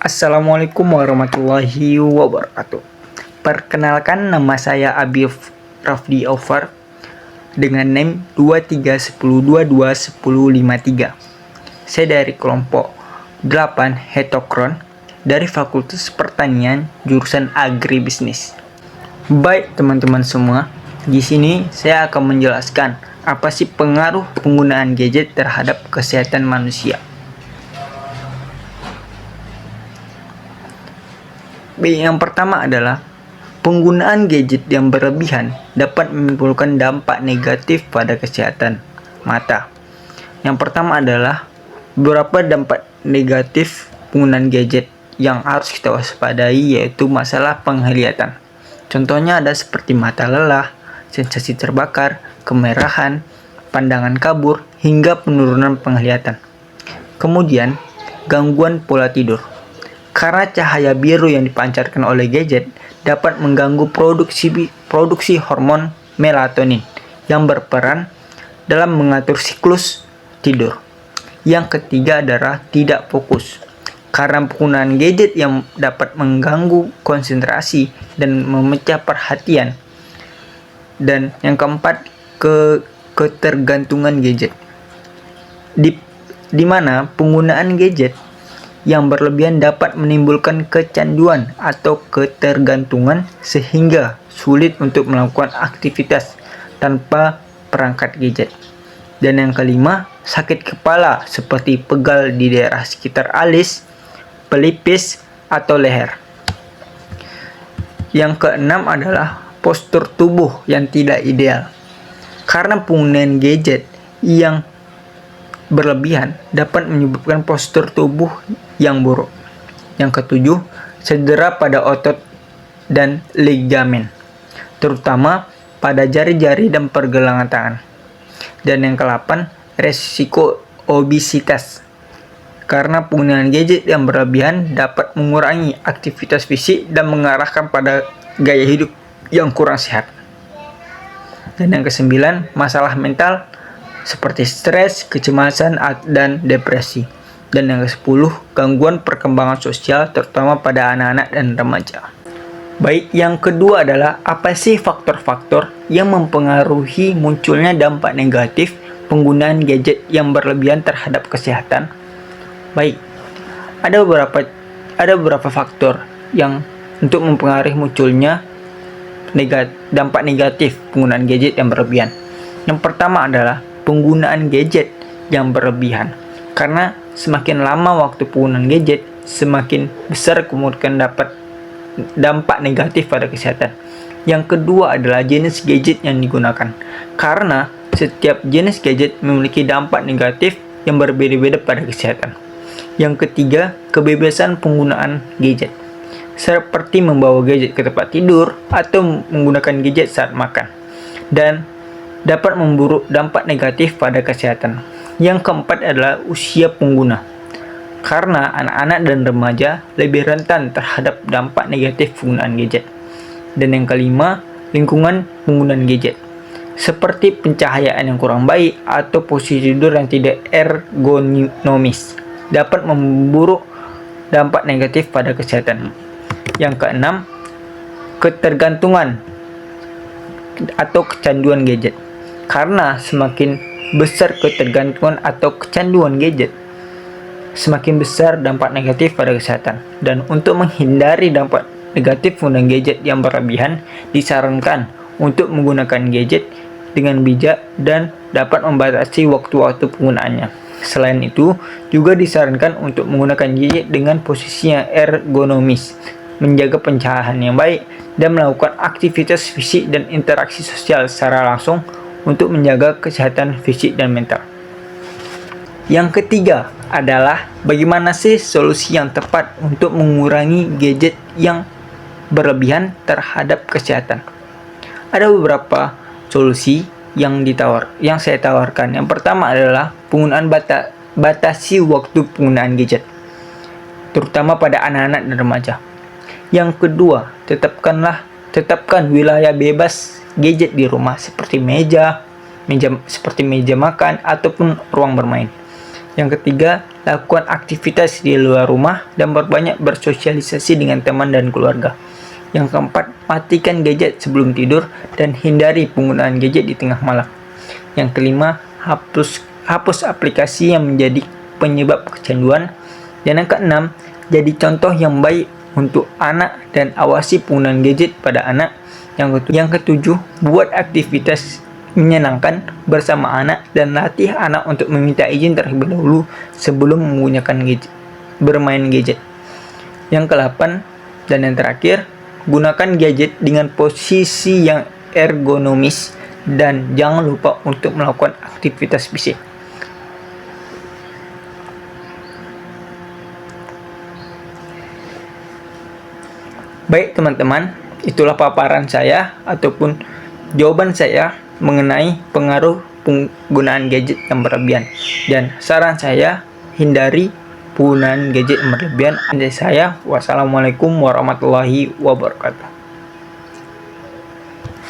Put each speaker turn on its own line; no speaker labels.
Assalamualaikum warahmatullahi wabarakatuh. Perkenalkan, nama saya Abi Rafdi Aufar dengan NIM 2310221053. Saya dari kelompok 8 Hetokron dari Fakultas Pertanian jurusan Agribisnis. Baik teman-teman semua, di sini saya akan menjelaskan apa sih pengaruh penggunaan gadget terhadap kesehatan manusia. Yang pertama adalah penggunaan gadget yang berlebihan dapat menimbulkan dampak negatif pada kesehatan mata. Yang pertama adalah beberapa dampak negatif penggunaan gadget yang harus kita waspadai, yaitu masalah penglihatan. Contohnya ada seperti mata lelah, sensasi terbakar, kemerahan, pandangan kabur, hingga penurunan penglihatan. Kemudian, gangguan pola tidur. Karena cahaya biru yang dipancarkan oleh gadget dapat mengganggu produksi hormon melatonin yang berperan dalam mengatur siklus tidur. Yang ketiga adalah tidak fokus. Karena penggunaan gadget yang dapat mengganggu konsentrasi dan memecah perhatian. Dan yang keempat, ketergantungan gadget. Di mana penggunaan gadget yang berlebihan dapat menimbulkan kecanduan atau ketergantungan sehingga sulit untuk melakukan aktivitas tanpa perangkat gadget. Dan yang kelima, sakit kepala seperti pegal di daerah sekitar alis, pelipis, atau leher. Yang keenam adalah postur tubuh yang tidak ideal. Karena penggunaan gadget yang berlebihan dapat menyebabkan postur tubuh yang buruk. Yang ketujuh, cedera pada otot dan ligamen, terutama pada jari-jari dan pergelangan tangan. Dan yang ke-8, resiko obesitas. Karena penggunaan gadget yang berlebihan dapat mengurangi aktivitas fisik dan mengarahkan pada gaya hidup yang kurang sehat. Dan yang ke-9, masalah mental seperti stres, kecemasan, dan depresi. Dan yang ke-10, gangguan perkembangan sosial terutama pada anak-anak dan remaja. Baik, yang kedua adalah apa sih faktor-faktor yang mempengaruhi munculnya dampak negatif penggunaan gadget yang berlebihan terhadap kesehatan? Baik, ada beberapa faktor yang untuk mempengaruhi munculnya dampak negatif penggunaan gadget yang berlebihan. Yang pertama adalah penggunaan gadget yang berlebihan. Karena semakin lama waktu penggunaan gadget, semakin besar kemungkinan dapat dampak negatif pada kesehatan. Yang kedua adalah jenis gadget yang digunakan. Karena setiap jenis gadget memiliki dampak negatif yang berbeda-beda pada kesehatan. Yang ketiga, kebebasan penggunaan gadget. Seperti membawa gadget ke tempat tidur atau menggunakan gadget saat makan. Dan dapat memburuk dampak negatif pada kesehatan. Yang keempat adalah usia pengguna. Karena anak-anak dan remaja lebih rentan terhadap dampak negatif penggunaan gadget. Dan yang kelima, lingkungan penggunaan gadget. Seperti pencahayaan yang kurang baik atau posisi tidur yang tidak ergonomis dapat memburuk dampak negatif pada kesehatan. Yang keenam, ketergantungan atau kecanduan gadget. Karena semakin besar ketergantungan atau kecanduan gadget, semakin besar dampak negatif pada kesehatan. Dan untuk menghindari dampak negatif penggunaan gadget yang berlebihan, disarankan untuk menggunakan gadget dengan bijak dan dapat membatasi waktu-waktu penggunaannya. Selain itu, juga disarankan untuk menggunakan gadget dengan posisi yang ergonomis, menjaga pencahayaan yang baik, dan melakukan aktivitas fisik dan interaksi sosial secara langsung untuk menjaga kesehatan fisik dan mental. Yang ketiga adalah bagaimana sih solusi yang tepat untuk mengurangi gadget yang berlebihan terhadap kesehatan. Ada beberapa solusi yang saya tawarkan. Yang pertama adalah penggunaan batasi waktu penggunaan gadget, terutama pada anak-anak dan remaja. Yang kedua, tetapkan wilayah bebas gadget di rumah seperti meja makan ataupun ruang bermain. Yang ketiga, lakukan aktivitas di luar rumah dan perbanyak bersosialisasi dengan teman dan keluarga. Yang keempat, matikan gadget sebelum tidur dan hindari penggunaan gadget di tengah malam. Yang kelima, hapus aplikasi yang menjadi penyebab kecanduan. Dan yang keenam, jadi contoh yang baik untuk anak dan awasi penggunaan gadget pada anak. Yang ketujuh, buat aktivitas menyenangkan bersama anak dan latih anak untuk meminta izin terlebih dahulu sebelum menggunakan bermain gadget. Yang ke-8 dan yang terakhir, gunakan gadget dengan posisi yang ergonomis dan jangan lupa untuk melakukan aktivitas fisik. Baik teman-teman, itulah paparan saya ataupun jawaban saya mengenai pengaruh penggunaan gadget yang berlebihan. Dan saran saya, hindari penggunaan gadget yang berlebihan. Wassalamualaikum warahmatullahi wabarakatuh.